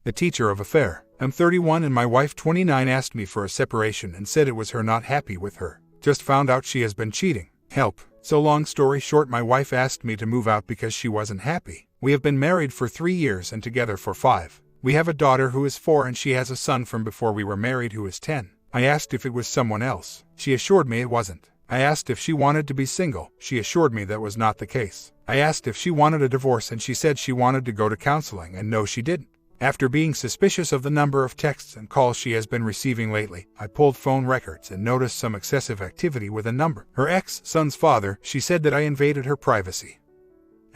The teacher of affair. I'm 31 and my wife 29 asked me for a separation and said it was her not happy with her. Just found out she has been cheating. Help. So long story short, my wife asked me to move out because she wasn't happy. We have been married for 3 years and together for 5. We have a daughter who is 4 and she has a son from before we were married who is 10. I asked if it was someone else. She assured me it wasn't. I asked if she wanted to be single. She assured me that was not the case. I asked if she wanted a divorce and she said she wanted to go to counseling, and no, she didn't. After being suspicious of the number of texts and calls she has been receiving lately, I pulled phone records and noticed some excessive activity with a number. Her ex-son's father. She said that I invaded her privacy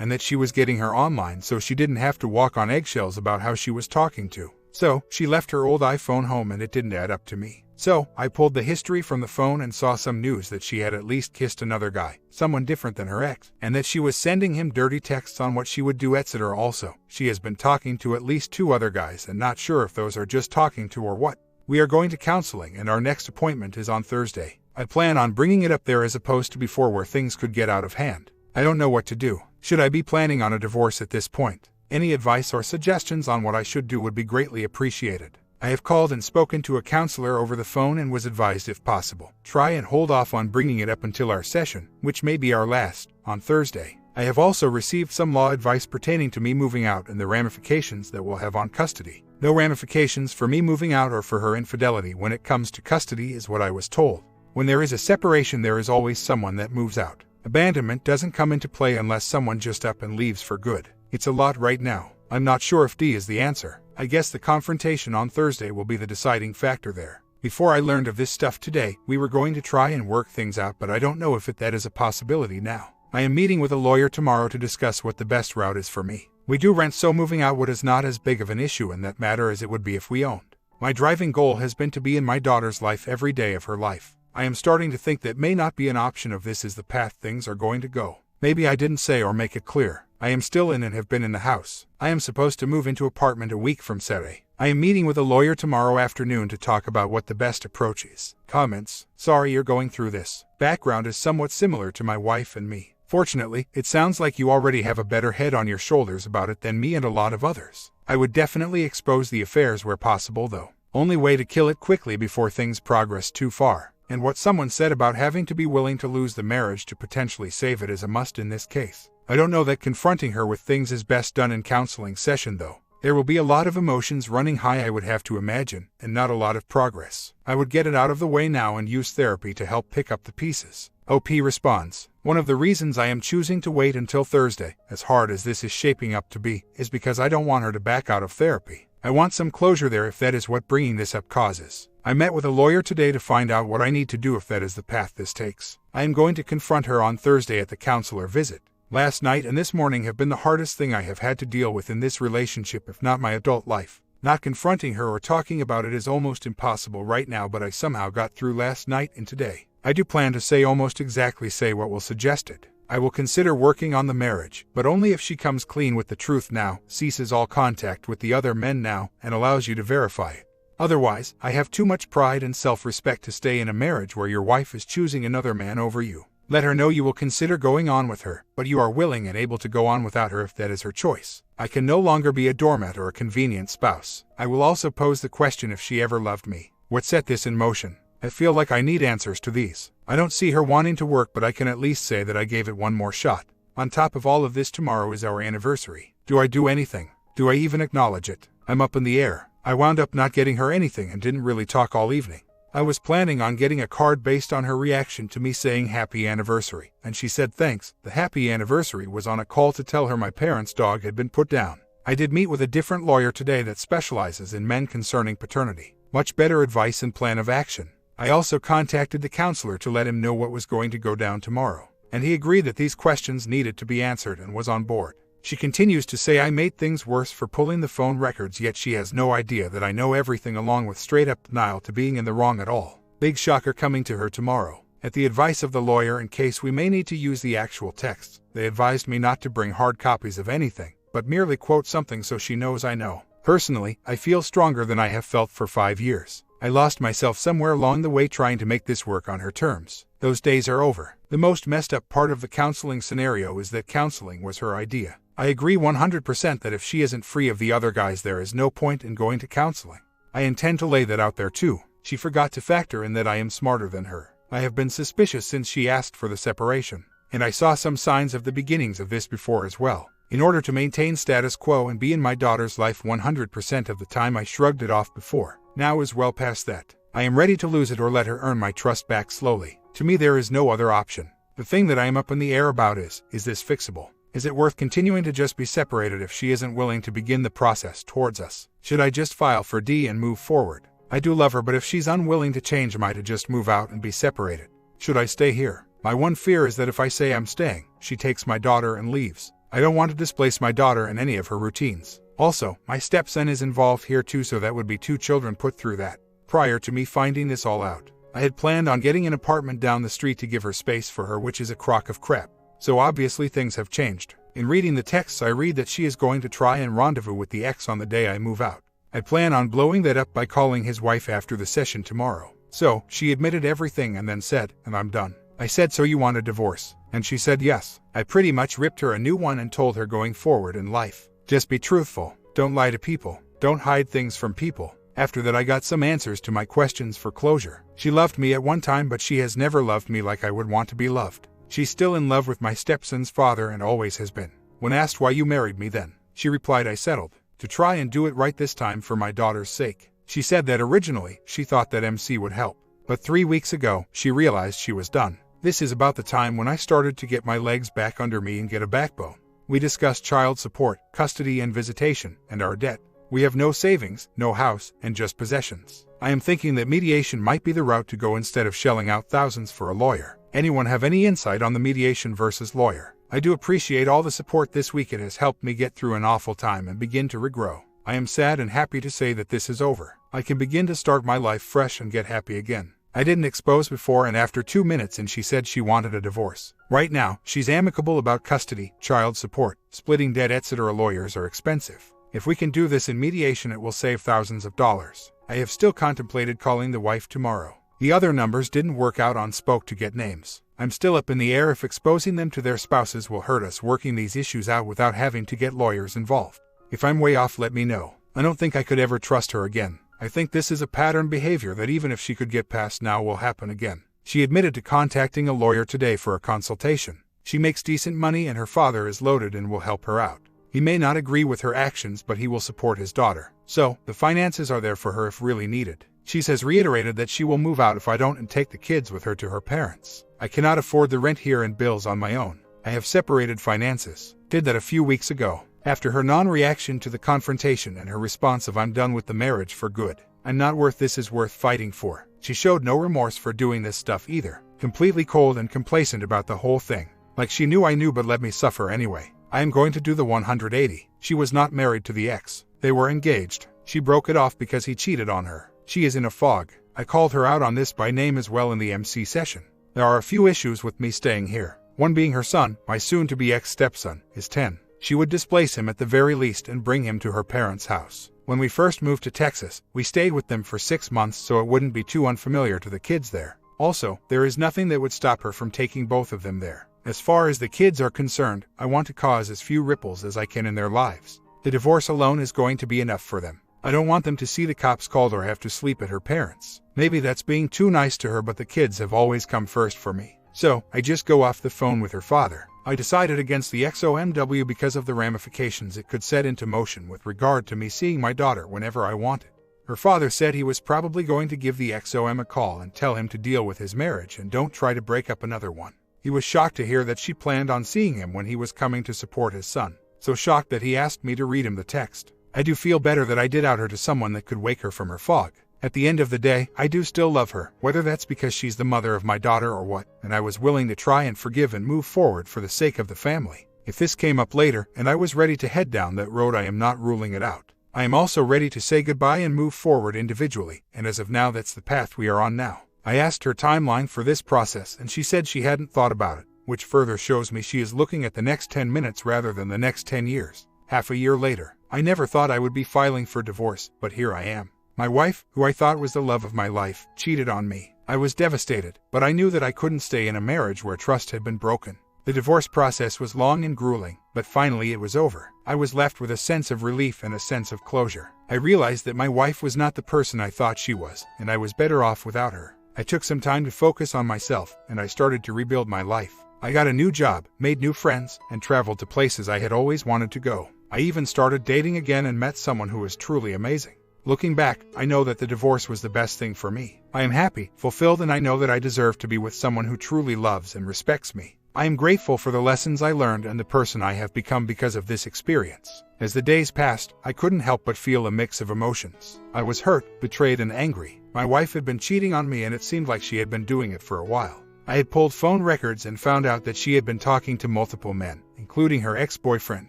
and that she was getting her online so she didn't have to walk on eggshells about how she was talking to. So, she left her old iPhone home and it didn't add up to me. So, I pulled the history from the phone and saw some news that she had at least kissed another guy, someone different than her ex, and that she was sending him dirty texts on what she would do, etc. Also, she has been talking to at least 2 other guys and not sure if those are just talking to or what. We are going to counseling and our next appointment is on Thursday. I plan on bringing it up there as opposed to before where things could get out of hand. I don't know what to do. Should I be planning on a divorce at this point? Any advice or suggestions on what I should do would be greatly appreciated. I have called and spoken to a counselor over the phone and was advised, if possible, try and hold off on bringing it up until our session, which may be our last, on Thursday. I have also received some law advice pertaining to me moving out and the ramifications that will have on custody. No ramifications for me moving out or for her infidelity when it comes to custody is what I was told. When there is a separation, there is always someone that moves out. Abandonment doesn't come into play unless someone just up and leaves for good. It's a lot right now. I'm not sure if D is the answer. I guess the confrontation on Thursday will be the deciding factor there. Before I learned of this stuff today, we were going to try and work things out, but I don't know if that is a possibility now. I am meeting with a lawyer tomorrow to discuss what the best route is for me. We do rent, so moving out is not as big of an issue in that matter as it would be if we owned. My driving goal has been to be in my daughter's life every day of her life. I am starting to think that may not be an option if this is the path things are going to go. Maybe I didn't say or make it clear. I am still in and have been in the house. I am supposed to move into apartment a week from Saturday. I am meeting with a lawyer tomorrow afternoon to talk about what the best approach is. Comments. Sorry you're going through this. Background is somewhat similar to my wife and me. Fortunately, it sounds like you already have a better head on your shoulders about it than me and a lot of others. I would definitely expose the affairs where possible though. Only way to kill it quickly before things progress too far. And what someone said about having to be willing to lose the marriage to potentially save it is a must in this case. I don't know that confronting her with things is best done in counseling session though. There will be a lot of emotions running high, I would have to imagine, and not a lot of progress. I would get it out of the way now and use therapy to help pick up the pieces. OP responds, one of the reasons I am choosing to wait until Thursday, as hard as this is shaping up to be, is because I don't want her to back out of therapy. I want some closure there if that is what bringing this up causes. I met with a lawyer today to find out what I need to do if that is the path this takes. I am going to confront her on Thursday at the counselor visit. Last night and this morning have been the hardest thing I have had to deal with in this relationship, if not my adult life. Not confronting her or talking about it is almost impossible right now, but I somehow got through last night and today. I do plan to say almost exactly what was suggested. I will consider working on the marriage, but only if she comes clean with the truth now, ceases all contact with the other men now, and allows you to verify it. Otherwise, I have too much pride and self-respect to stay in a marriage where your wife is choosing another man over you. Let her know you will consider going on with her, but you are willing and able to go on without her if that is her choice. I can no longer be a doormat or a convenient spouse. I will also pose the question if she ever loved me. What set this in motion? I feel like I need answers to these. I don't see her wanting to work, but I can at least say that I gave it one more shot. On top of all of this, tomorrow is our anniversary. Do I do anything? Do I even acknowledge it? I'm up in the air. I wound up not getting her anything and didn't really talk all evening. I was planning on getting a card based on her reaction to me saying happy anniversary, and she said thanks. The happy anniversary was on a call to tell her my parents' dog had been put down. I did meet with a different lawyer today that specializes in men concerning paternity. Much better advice and plan of action. I also contacted the counselor to let him know what was going to go down tomorrow, and he agreed that these questions needed to be answered and was on board. She continues to say I made things worse for pulling the phone records, yet she has no idea that I know everything, along with straight-up denial to being in the wrong at all. Big shocker coming to her tomorrow. At the advice of the lawyer, in case we may need to use the actual texts, they advised me not to bring hard copies of anything, but merely quote something so she knows I know. Personally, I feel stronger than I have felt for 5 years. I lost myself somewhere along the way trying to make this work on her terms. Those days are over. The most messed up part of the counseling scenario is that counseling was her idea. I agree 100% that if she isn't free of the other guys there is no point in going to counseling. I intend to lay that out there too. She forgot to factor in that I am smarter than her. I have been suspicious since she asked for the separation, and I saw some signs of the beginnings of this before as well. In order to maintain status quo and be in my daughter's life 100% of the time, I shrugged it off before. Now is well past that. I am ready to lose it or let her earn my trust back slowly. To me there is no other option. The thing that I am up in the air about is this fixable? Is it worth continuing to just be separated if she isn't willing to begin the process towards us? Should I just file for D and move forward? I do love her, but if she's unwilling to change, am I to just move out and be separated? Should I stay here? My one fear is that if I say I'm staying, she takes my daughter and leaves. I don't want to displace my daughter in any of her routines. Also, my stepson is involved here too, so that would be 2 children put through that. Prior to me finding this all out, I had planned on getting an apartment down the street to give her space for her, which is a crock of crap. So obviously things have changed. In reading the texts I read that she is going to try and rendezvous with the ex on the day I move out. I plan on blowing that up by calling his wife after the session tomorrow. So, she admitted everything and then said, and I'm done. I said, so you want a divorce? And she said yes. I pretty much ripped her a new one and told her going forward in life, just be truthful, don't lie to people, don't hide things from people. After that I got some answers to my questions for closure. She loved me at one time, but she has never loved me like I would want to be loved. She's still in love with my stepson's father and always has been. When asked why you married me then, she replied, I settled to try and do it right this time for my daughter's sake. She said that originally she thought that MC would help, but 3 weeks ago she realized she was done. This is about the time when I started to get my legs back under me and get a backbone. We discussed child support, custody and visitation, and our debt. We have no savings, no house, and just possessions. I am thinking that mediation might be the route to go instead of shelling out thousands for a lawyer. Anyone have any insight on the mediation versus lawyer? I do appreciate all the support this week. It has helped me get through an awful time and begin to regrow. I am sad and happy to say that this is over. I can begin to start my life fresh and get happy again. I didn't expose before, and after 2 minutes and she said she wanted a divorce. Right now, she's amicable about custody, child support, splitting debt, etc. Lawyers are expensive. If we can do this in mediation, it will save thousands of dollars. I have still contemplated calling the wife tomorrow. The other numbers didn't work out on Spoke to get names. I'm still up in the air if exposing them to their spouses will hurt us working these issues out without having to get lawyers involved. If I'm way off, let me know. I don't think I could ever trust her again. I think this is a pattern behavior that even if she could get past now will happen again. She admitted to contacting a lawyer today for a consultation. She makes decent money and her father is loaded and will help her out. He may not agree with her actions, but he will support his daughter. So, the finances are there for her if really needed. She has reiterated that she will move out if I don't and take the kids with her to her parents. I cannot afford the rent here and bills on my own. I have separated finances. Did that a few weeks ago. After her non-reaction to the confrontation and her response of I'm done with the marriage for good. I'm not worth this is worth fighting for. She showed no remorse for doing this stuff either. Completely cold and complacent about the whole thing. Like she knew I knew but let me suffer anyway. I am going to do the 180. She was not married to the ex. They were engaged. She broke it off because he cheated on her. She is in a fog. I called her out on this by name as well in the MC session. There are a few issues with me staying here. One being her son, my soon-to-be ex-stepson, is 10. She would displace him at the very least and bring him to her parents' house. When we first moved to Texas, we stayed with them for 6 months so it wouldn't be too unfamiliar to the kids there. Also, there is nothing that would stop her from taking both of them there. As far as the kids are concerned, I want to cause as few ripples as I can in their lives. The divorce alone is going to be enough for them. I don't want them to see the cops called or have to sleep at her parents'. Maybe that's being too nice to her, but the kids have always come first for me. So, I just go off the phone with her father. I decided against the XOMW because of the ramifications it could set into motion with regard to me seeing my daughter whenever I wanted. Her father said he was probably going to give the XOM a call and tell him to deal with his marriage and don't try to break up another one. He was shocked to hear that she planned on seeing him when he was coming to support his son. So shocked that he asked me to read him the text. I do feel better that I did out her to someone that could wake her from her fog. At the end of the day, I do still love her, whether that's because she's the mother of my daughter or what, and I was willing to try and forgive and move forward for the sake of the family. If this came up later and I was ready to head down that road, I am not ruling it out. I am also ready to say goodbye and move forward individually, and as of now that's the path we are on now. I asked her timeline for this process and she said she hadn't thought about it, which further shows me she is looking at the next 10 minutes rather than the next 10 years. Half a year later, I never thought I would be filing for divorce, but here I am. My wife, who I thought was the love of my life, cheated on me. I was devastated, but I knew that I couldn't stay in a marriage where trust had been broken. The divorce process was long and grueling, but finally it was over. I was left with a sense of relief and a sense of closure. I realized that my wife was not the person I thought she was, and I was better off without her. I took some time to focus on myself, and I started to rebuild my life. I got a new job, made new friends, and traveled to places I had always wanted to go. I even started dating again and met someone who was truly amazing. Looking back, I know that the divorce was the best thing for me. I am happy, fulfilled, and I know that I deserve to be with someone who truly loves and respects me. I am grateful for the lessons I learned and the person I have become because of this experience. As the days passed, I couldn't help but feel a mix of emotions. I was hurt, betrayed, and angry. My wife had been cheating on me, and it seemed like she had been doing it for a while. I had pulled phone records and found out that she had been talking to multiple men, including her ex-boyfriend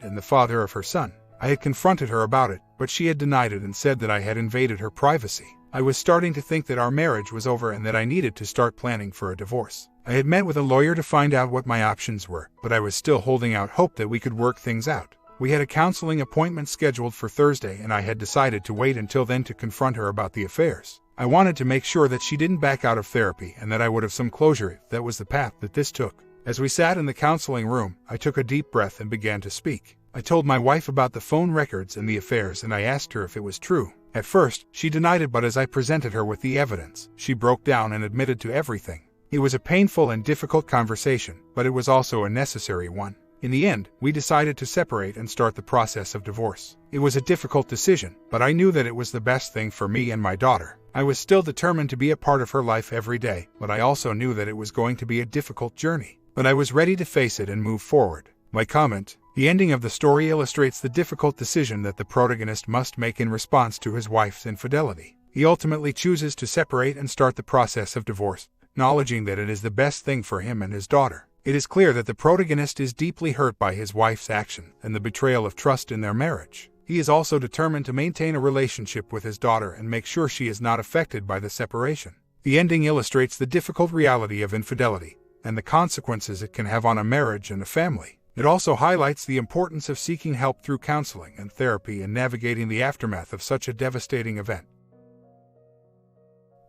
and the father of her son. I had confronted her about it, but she had denied it and said that I had invaded her privacy. I was starting to think that our marriage was over and that I needed to start planning for a divorce. I had met with a lawyer to find out what my options were, but I was still holding out hope that we could work things out. We had a counseling appointment scheduled for Thursday, and I had decided to wait until then to confront her about the affairs. I wanted to make sure that she didn't back out of therapy and that I would have some closure if that was the path that this took. As we sat in the counseling room, I took a deep breath and began to speak. I told my wife about the phone records and the affairs, and I asked her if it was true. At first, she denied it, but as I presented her with the evidence, she broke down and admitted to everything. It was a painful and difficult conversation, but it was also a necessary one. In the end, we decided to separate and start the process of divorce. It was a difficult decision, but I knew that it was the best thing for me and my daughter. I was still determined to be a part of her life every day, but I also knew that it was going to be a difficult journey. But I was ready to face it and move forward. My comment: the ending of the story illustrates the difficult decision that the protagonist must make in response to his wife's infidelity. He ultimately chooses to separate and start the process of divorce, acknowledging that it is the best thing for him and his daughter. It is clear that the protagonist is deeply hurt by his wife's action and the betrayal of trust in their marriage. He is also determined to maintain a relationship with his daughter and make sure she is not affected by the separation. The ending illustrates the difficult reality of infidelity and the consequences it can have on a marriage and a family. It also highlights the importance of seeking help through counseling and therapy and navigating the aftermath of such a devastating event.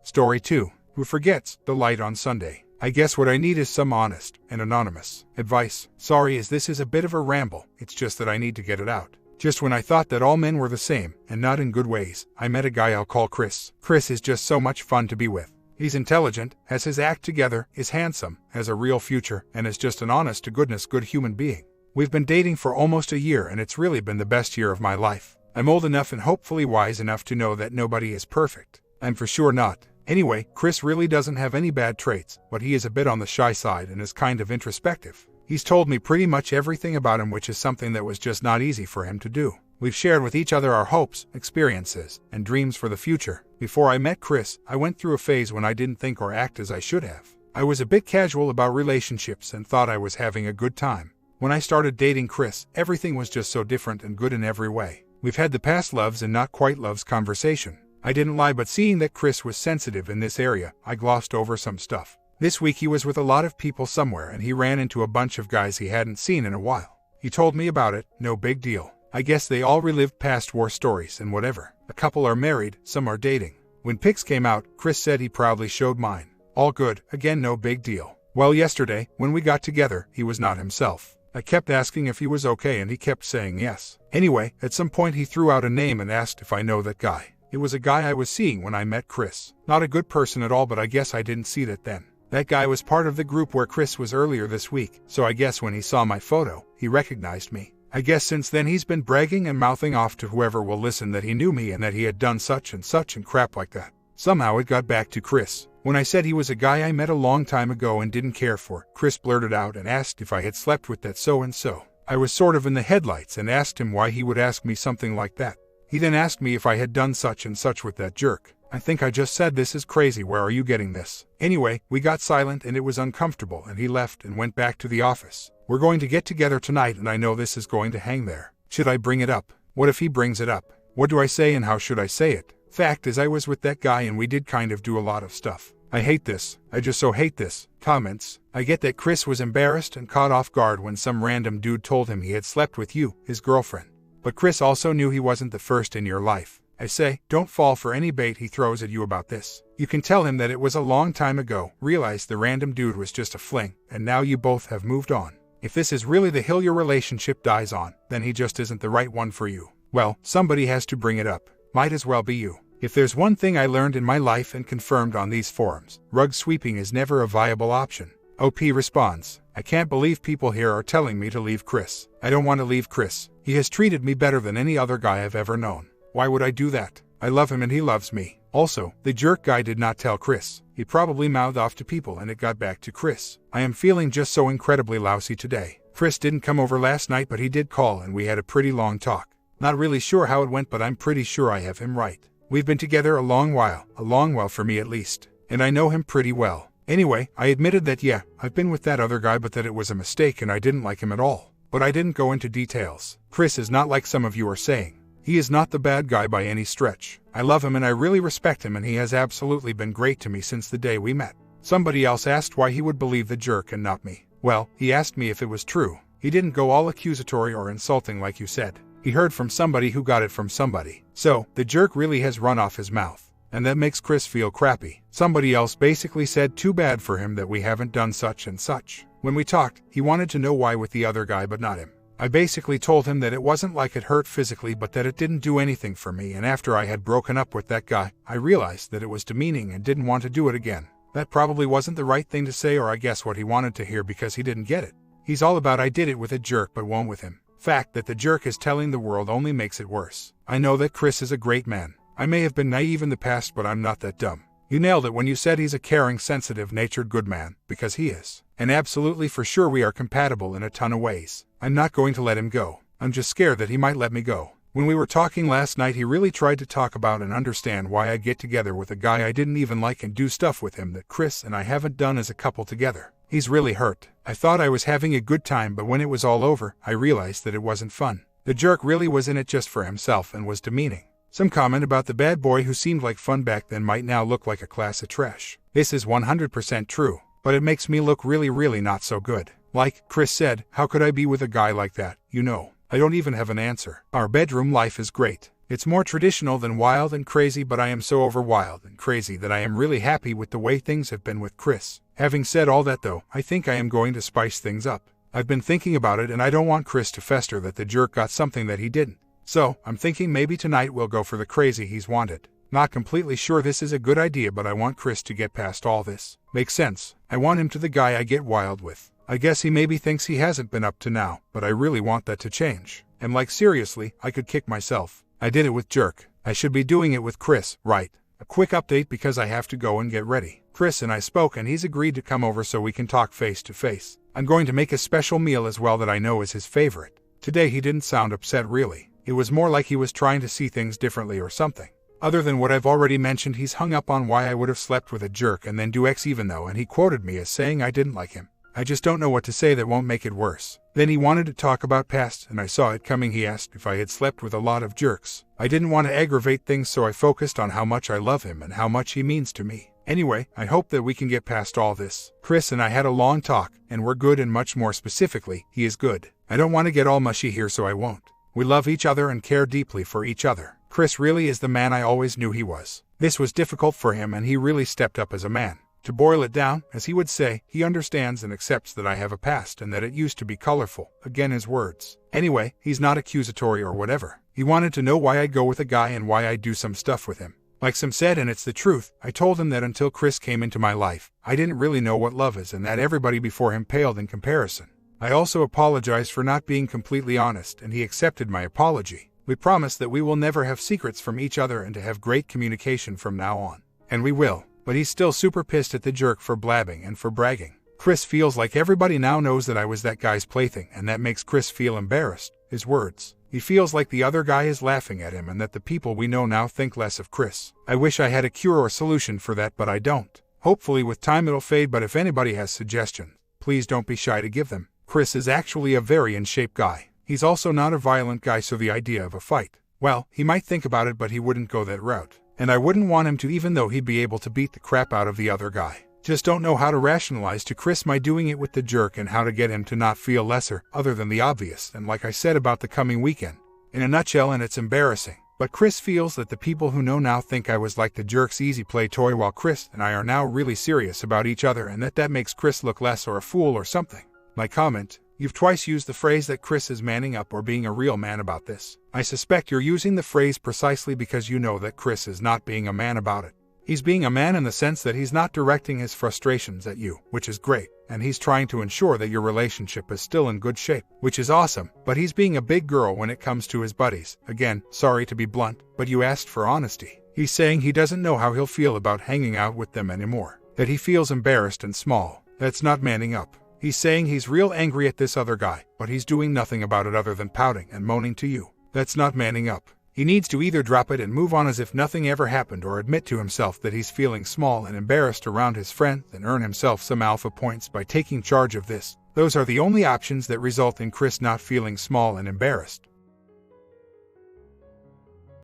Story 2. Who forgets the light on Sunday? I guess what I need is some honest and anonymous advice. Sorry as this is a bit of a ramble, it's just that I need to get it out. Just when I thought that all men were the same, and not in good ways, I met a guy I'll call Chris. Chris is just so much fun to be with. He's intelligent, has his act together, is handsome, has a real future, and is just an honest-to-goodness good human being. We've been dating for almost a year, and it's really been the best year of my life. I'm old enough and hopefully wise enough to know that nobody is perfect. I'm for sure not. Anyway, Chris really doesn't have any bad traits, but he is a bit on the shy side and is kind of introspective. He's told me pretty much everything about him, which is something that was just not easy for him to do. We've shared with each other our hopes, experiences, and dreams for the future. Before I met Chris, I went through a phase when I didn't think or act as I should have. I was a bit casual about relationships and thought I was having a good time. When I started dating Chris, everything was just so different and good in every way. We've had the past loves and not quite loves conversation. I didn't lie, but seeing that Chris was sensitive in this area, I glossed over some stuff. This week he was with a lot of people somewhere and he ran into a bunch of guys he hadn't seen in a while. He told me about it, no big deal. I guess they all relived past war stories and whatever. A couple are married, some are dating. When pics came out, Chris said he proudly showed mine. All good, again no big deal. Well, yesterday, when we got together, he was not himself. I kept asking if he was okay and he kept saying yes. Anyway, at some point he threw out a name and asked if I know that guy. It was a guy I was seeing when I met Chris. Not a good person at all, but I guess I didn't see that then. That guy was part of the group where Chris was earlier this week, so I guess when he saw my photo, he recognized me. I guess since then he's been bragging and mouthing off to whoever will listen that he knew me and that he had done such and crap like that. Somehow it got back to Chris. When I said he was a guy I met a long time ago and didn't care for, Chris blurted out and asked if I had slept with that so-and-so. I was sort of in the headlights and asked him why he would ask me something like that. He then asked me if I had done such and such with that jerk. I think I just said, "This is crazy, where are you getting this?" Anyway, we got silent and it was uncomfortable and he left and went back to the office. We're going to get together tonight and I know this is going to hang there. Should I bring it up? What if he brings it up? What do I say and how should I say it? Fact is, I was with that guy and we did kind of do a lot of stuff. I hate this. I just so hate this. Comments. I get that Chris was embarrassed and caught off guard when some random dude told him he had slept with you, his girlfriend. But Chris also knew he wasn't the first in your life. I say, don't fall for any bait he throws at you about this. You can tell him that it was a long time ago, realize the random dude was just a fling, and now you both have moved on. If this is really the hill your relationship dies on, then he just isn't the right one for you. Well, somebody has to bring it up. Might as well be you. If there's one thing I learned in my life and confirmed on these forums, rug sweeping is never a viable option. OP responds, I can't believe people here are telling me to leave Chris. I don't want to leave Chris. He has treated me better than any other guy I've ever known. Why would I do that? I love him and he loves me. Also, the jerk guy did not tell Chris. He probably mouthed off to people and it got back to Chris. I am feeling just so incredibly lousy today. Chris didn't come over last night, but he did call and we had a pretty long talk. Not really sure how it went, but I'm pretty sure I have him right. We've been together a long while for me at least, and I know him pretty well. Anyway, I admitted that yeah, I've been with that other guy, but that it was a mistake and I didn't like him at all. But I didn't go into details. Chris is not like some of you are saying. He is not the bad guy by any stretch. I love him and I really respect him, and he has absolutely been great to me since the day we met. Somebody else asked why he would believe the jerk and not me. Well, he asked me if it was true. He didn't go all accusatory or insulting like you said. He heard from somebody who got it from somebody. So, the jerk really has run off his mouth. And that makes Chris feel crappy. Somebody else basically said too bad for him that we haven't done such and such. When we talked, he wanted to know why with the other guy but not him. I basically told him that it wasn't like it hurt physically, but that it didn't do anything for me, and after I had broken up with that guy, I realized that it was demeaning and didn't want to do it again. That probably wasn't the right thing to say, or I guess what he wanted to hear, because he didn't get it. He's all about I did it with a jerk but won't with him. Fact that the jerk is telling the world only makes it worse. I know that Chris is a great man. I may have been naive in the past, but I'm not that dumb. You nailed it when you said he's a caring, sensitive-natured good man, because he is. And absolutely for sure we are compatible in a ton of ways. I'm not going to let him go. I'm just scared that he might let me go. When we were talking last night, he really tried to talk about and understand why I get together with a guy I didn't even like and do stuff with him that Chris and I haven't done as a couple together. He's really hurt. I thought I was having a good time, but when it was all over, I realized that it wasn't fun. The jerk really was in it just for himself and was demeaning. Some comment about the bad boy who seemed like fun back then might now look like a class of trash. This is 100% true, but it makes me look really not so good. Like Chris said, how could I be with a guy like that? You know, I don't even have an answer. Our bedroom life is great. It's more traditional than wild and crazy, but I am so over wild and crazy that I am really happy with the way things have been with Chris. Having said all that though, I think I am going to spice things up. I've been thinking about it and I don't want Chris to fester that the jerk got something that he didn't. So, I'm thinking maybe tonight we'll go for the crazy he's wanted. Not completely sure this is a good idea, but I want Chris to get past all this. Makes sense. I want him to the guy I get wild with. I guess he maybe thinks he hasn't been up to now, but I really want that to change. And like seriously, I could kick myself. I did it with jerk. I should be doing it with Chris, right? A quick update because I have to go and get ready. Chris and I spoke and he's agreed to come over so we can talk face to face. I'm going to make a special meal as well that I know is his favorite. Today he didn't sound upset really. It was more like he was trying to see things differently or something. Other than what I've already mentioned, he's hung up on why I would have slept with a jerk and then do X even though, and he quoted me as saying I didn't like him. I just don't know what to say that won't make it worse. Then he wanted to talk about past, and I saw it coming. He asked if I had slept with a lot of jerks. I didn't want to aggravate things, so I focused on how much I love him and how much he means to me. Anyway, I hope that we can get past all this. Chris and I had a long talk, and we're good, and much more specifically, he is good. I don't want to get all mushy here, so I won't. We love each other and care deeply for each other. Chris really is the man I always knew he was. This was difficult for him and he really stepped up as a man. To boil it down, as he would say, he understands and accepts that I have a past and that it used to be colorful. Again his words. Anyway, he's not accusatory or whatever. He wanted to know why I'd go with a guy and why I'd do some stuff with him. Like some said, and it's the truth, I told him that until Chris came into my life, I didn't really know what love is and that everybody before him paled in comparison. I also apologized for not being completely honest and he accepted my apology. We promised that we will never have secrets from each other and to have great communication from now on. And we will. But he's still super pissed at the jerk for blabbing and for bragging. Chris feels like everybody now knows that I was that guy's plaything, and that makes Chris feel embarrassed. His words. He feels like the other guy is laughing at him and that the people we know now think less of Chris. I wish I had a cure or solution for that, but I don't. Hopefully with time it'll fade, but if anybody has suggestions, please don't be shy to give them. Chris is actually a very in-shape guy. He's also not a violent guy, so the idea of a fight, well, he might think about it, but he wouldn't go that route. And I wouldn't want him to, even though he'd be able to beat the crap out of the other guy. Just don't know how to rationalize to Chris my doing it with the jerk and how to get him to not feel lesser, other than the obvious, and like I said about the coming weekend. In a nutshell, and it's embarrassing. But Chris feels that the people who know now think I was like the jerk's easy play toy, while Chris and I are now really serious about each other, and that makes Chris look less or a fool or something. My comment, You've twice used the phrase that Chris is manning up or being a real man about this. I suspect you're using the phrase precisely because you know that Chris is not being a man about it. He's being a man in the sense that he's not directing his frustrations at you, which is great, and he's trying to ensure that your relationship is still in good shape, which is awesome, but he's being a big girl when it comes to his buddies. Again, sorry to be blunt, but you asked for honesty. He's saying he doesn't know how he'll feel about hanging out with them anymore, that he feels embarrassed and small. That's not manning up. He's saying he's real angry at this other guy, but he's doing nothing about it other than pouting and moaning to you. That's not manning up. He needs to either drop it and move on as if nothing ever happened or admit to himself that he's feeling small and embarrassed around his friends and earn himself some alpha points by taking charge of this. Those are the only options that result in Chris not feeling small and embarrassed.